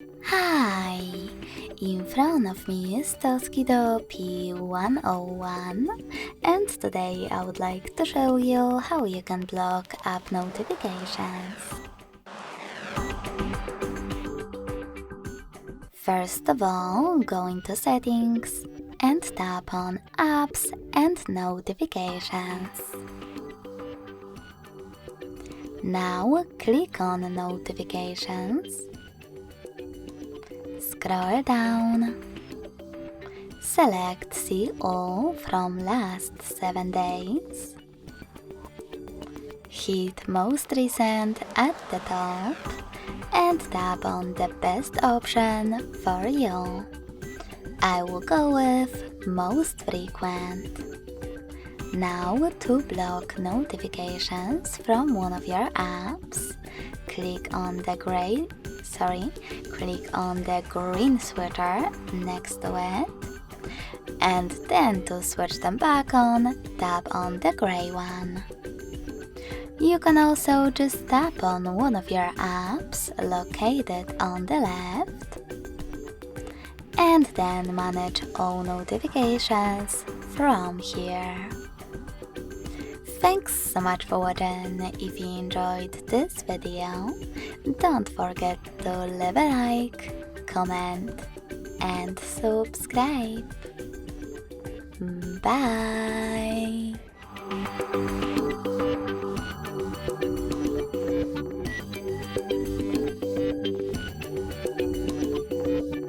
Hi! In front of me is TOSCIDO P101, and today I would like to show you how you can block app notifications. First of all, go into Settings and tap on Apps and Notifications. Now click on Notifications. Scroll down. Select See All from last 7 days. Hit Most Recent at the top and tap on the best option for you. I will go with Most Frequent. Now to block notifications from one of your apps, click on the green sweater next to it, and then to switch them back on, tap on the gray one. You can also just tap on one of your apps located on the left, and then manage all notifications from here. Thanks so much for watching. If you enjoyed this video, don't forget to leave a like, comment and subscribe. Bye!